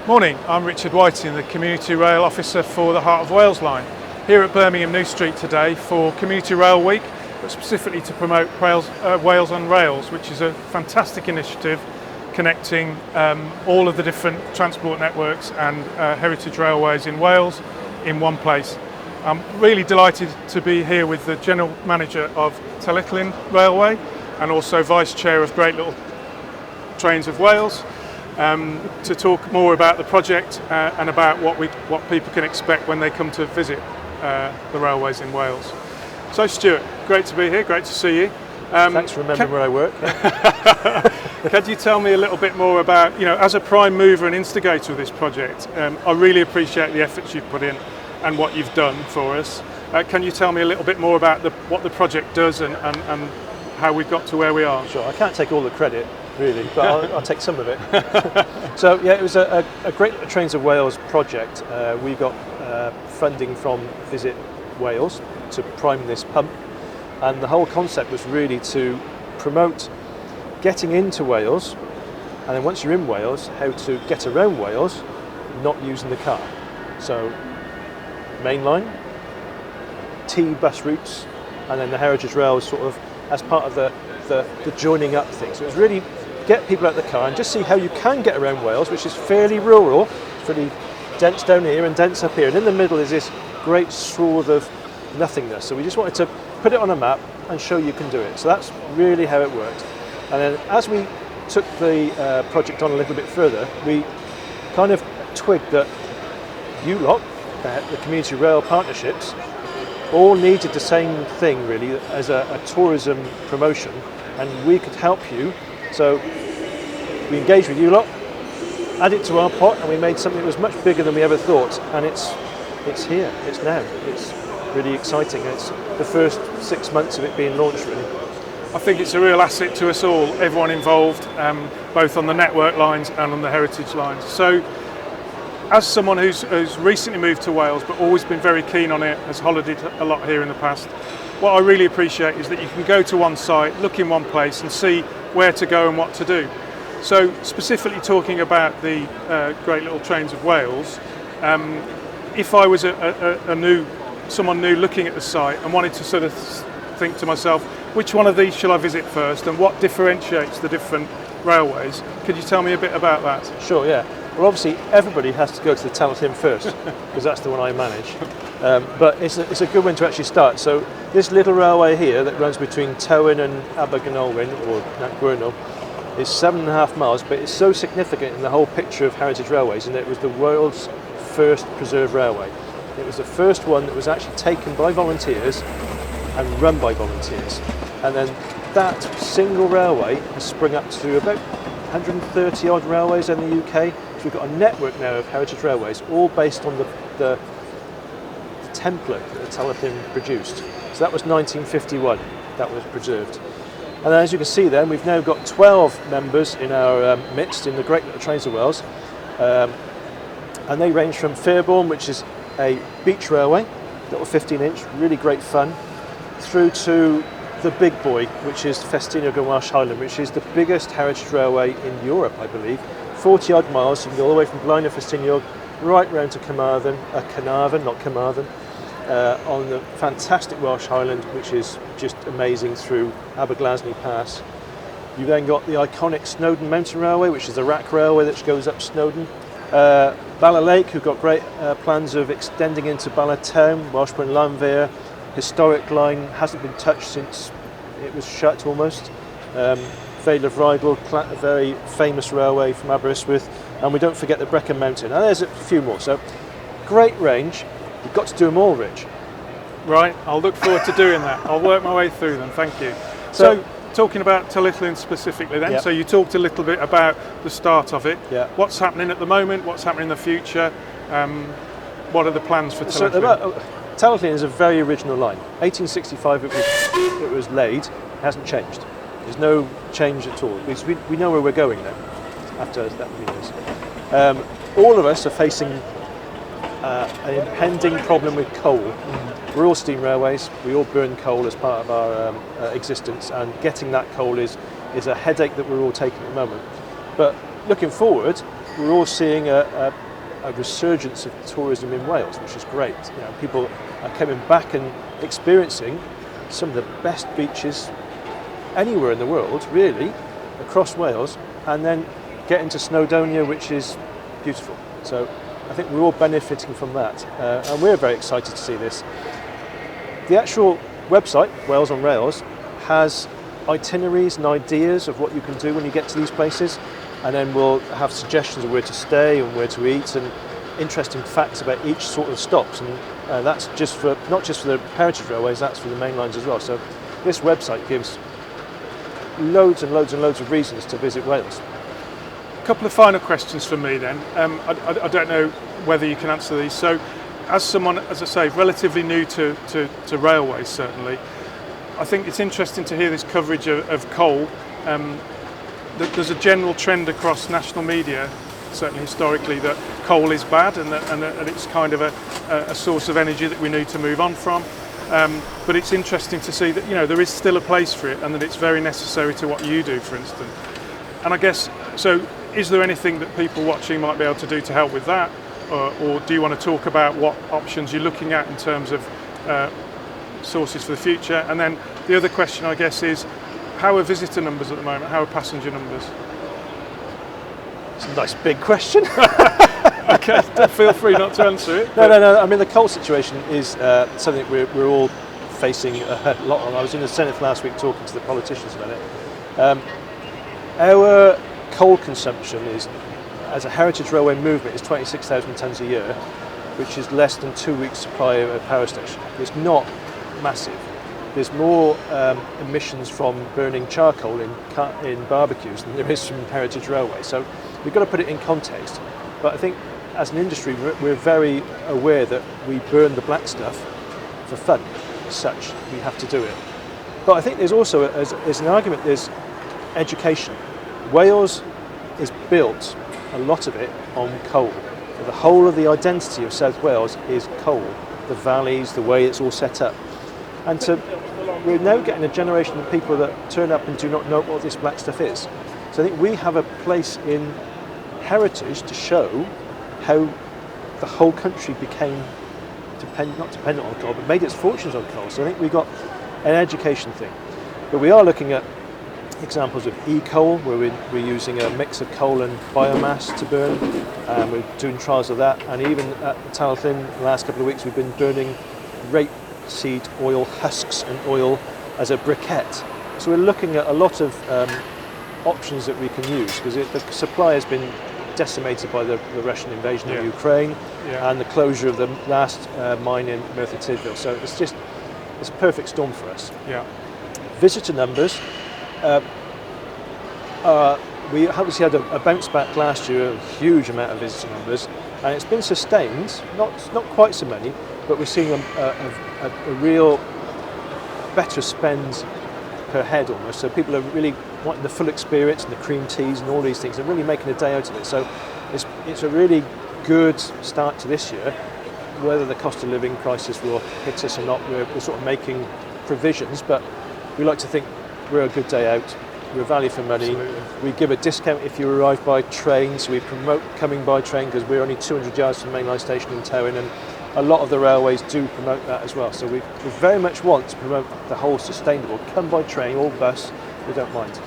Morning, I'm Richard Whiting, the Community Rail Officer for the Heart of Wales line, here at Birmingham New Street today for Community Rail Week, but specifically to promote Wales on Rails, which is a fantastic initiative connecting all of the different transport networks and heritage railways in Wales in one place. I'm really delighted to be here with the General Manager of Tylwyth Railway and also Vice Chair of Great Little Trains of Wales to talk more about the project and about what people can expect when they come to visit the railways in Wales. So Stuart, great to be here, great to see you. Thanks for remembering where I work. Could you tell me a little bit more about, as a prime mover and instigator of this project, I really appreciate the efforts you've put in and what you've done for us. Can you tell me a little bit more about what the project does and how we've got to where we are? Sure, I can't take all the credit really, but I'll take some of it. So yeah, it was a Great Trains of Wales project. We got funding from Visit Wales to prime this pump, and the whole concept was really to promote getting into Wales, and then once you're in Wales, how to get around Wales not using the car. So main line, T bus routes, and then the Heritage Rail sort of as part of the joining up thing. So it was really get people out of the car and just see how you can get around Wales, which is fairly rural, pretty dense down here and dense up here, and in the middle is this great swath of nothingness. So we just wanted to put it on a map and show you can do it. So that's really how it worked. And then as we took the project on a little bit further, we kind of twigged that you lot, the community rail partnerships, all needed the same thing really as a tourism promotion, and we could help you. So we engaged with you lot, added to our pot, and we made something that was much bigger than we ever thought, and it's here, it's now, it's really exciting. It's the first 6 months of it being launched really. I think it's a real asset to us all, everyone involved, both on the network lines and on the heritage lines. So as someone who's recently moved to Wales but always been very keen on it, has holidayed a lot here in the past, what I really appreciate is that you can go to one site, look in one place and see where to go and what to do. So specifically talking about the Great Little Trains of Wales, if I was someone new looking at the site and wanted to sort of think to myself, which one of these shall I visit first and what differentiates the different railways, could you tell me a bit about that? Sure, yeah. Well, obviously everybody has to go to the Tylwyth first because that's the one I manage. But it's a good one to actually start. So this little railway here that runs between Tywyn and Abergynolwyn, or Nantgwrnol, is 7.5 miles, but it's so significant in the whole picture of heritage railways, and it was the world's first preserved railway. It was the first one that was actually taken by volunteers and run by volunteers. And then that single railway has sprung up to about 130 odd railways in the UK. So we've got a network now of heritage railways, all based on the template that the Tylwyth produced. So that was 1951, that was preserved. And then as you can see then, we've now got 12 members in our midst in the Great Little Trains of Wales. And they range from Fairbourne, which is a beach railway, little 15-inch, really great fun, through to the big boy, which is Festiniog and Welsh Highland, which is the biggest heritage railway in Europe, I believe. 40 odd miles, you can go all the way from Blaenau Festiniog right round to Carmarthen, not Carmarthen, on the fantastic Welsh Highland, which is just amazing, through Aberglasney Pass. You've then got the iconic Snowdon Mountain Railway, which is the rack railway that goes up Snowdon. Bala Lake, who've got great plans of extending into Bala Town, Welshbourne Llanfair. Historic line, hasn't been touched since it was shut almost. Vale of Rydal, a very famous railway from Aberystwyth, and we don't forget the Brecon Mountain. And there's a few more. So great range. You've got to do them all, Rich. Right, I'll look forward to doing that. I'll work my way through them, thank you. So talking about Tylwyth specifically then, So you talked a little bit about the start of it. Yeah. What's happening at the moment, what's happening in the future, what are the plans for Tylwyth? Tylwyth is a very original line. 1865 it was laid, it hasn't changed. There's no change at all, because we know where we're going now, after that many years. All of us are facing an impending problem with coal. We're all steam railways, we all burn coal as part of our existence, and getting that coal is a headache that we're all taking at the moment. But looking forward, we're all seeing a resurgence of tourism in Wales, which is great. You know, people are coming back and experiencing some of the best beaches anywhere in the world, really, across Wales, and then getting to Snowdonia, which is beautiful. So I think we're all benefiting from that, and we're very excited to see this. The actual website, Wales on Rails, has itineraries and ideas of what you can do when you get to these places, and then we'll have suggestions of where to stay and where to eat and interesting facts about each sort of stops, and that's just for not just for the heritage railways, that's for the main lines as well. So this website gives loads and loads and loads of reasons to visit Wales. A couple of final questions for me then. I don't know whether you can answer these. So as someone, as I say, relatively new to railways certainly, I think it's interesting to hear this coverage of coal. There's a general trend across national media, certainly historically, that coal is bad and that it's kind of a source of energy that we need to move on from. But it's interesting to see that, you know, there is still a place for it and that it's very necessary to what you do, for instance. And I guess, so is there anything that people watching might be able to do to help with that? Or do you want to talk about what options you're looking at in terms of sources for the future? And then the other question, I guess, is how are visitor numbers at the moment? How are passenger numbers? It's a nice big question. Okay, feel free not to answer it. No. I mean, the coal situation is something we're all facing a lot on. I was in the Senate last week talking to the politicians about it. Our coal consumption is, as a heritage railway movement, is 26,000 tonnes a year, which is less than 2 weeks' supply of a power station. It's not massive. There's more emissions from burning charcoal in barbecues than there is from heritage railway. So we've got to put it in context. But I think as an industry, we're very aware that we burn the black stuff for fun. As such, we have to do it. But I think there's also, as an argument, there's education. Wales is built, a lot of it, on coal. So the whole of the identity of South Wales is coal. The valleys, the way it's all set up. And we're now getting a generation of people that turn up and do not know what this black stuff is. So I think we have a place in heritage to show how the whole country became not dependent on coal, but made its fortunes on coal. So I think we've got an education thing. But we are looking at examples of e-coal, where we're using a mix of coal and biomass to burn. We're doing trials of that, and even at Tailfin, the last couple of weeks, we've been burning rapeseed oil husks and oil as a briquette. So we're looking at a lot of options that we can use, because the supply has been decimated by the Russian invasion of Ukraine and the closure of the last mine in Merthyr Tydfil. So it's a perfect storm for us. Yeah. Visitor numbers. We obviously had a bounce back last year, a huge amount of visitor numbers, and it's been sustained, not quite so many, but we're seeing a real better spend per head almost. So people are really wanting the full experience and the cream teas and all these things, and really making a day out of it. So it's a really good start to this year. Whether the cost of living crisis will hit us or not, we're sort of making provisions, but we like to think we're a good day out. We're value for money. Absolutely. We give a discount if you arrive by train, so we promote coming by train because we're only 200 yards from the main line station in Towyn, and a lot of the railways do promote that as well. So we very much want to promote the whole sustainable. Come by train or bus, we don't mind.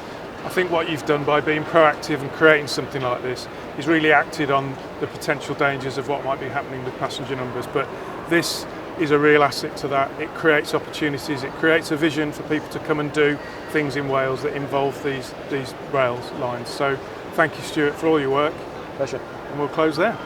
I think what you've done by being proactive and creating something like this is really acted on the potential dangers of what might be happening with passenger numbers. But this is a real asset to that. It creates opportunities, it creates a vision for people to come and do things in Wales that involve these rail lines. So thank you, Stuart, for all your work. Pleasure. And we'll close there.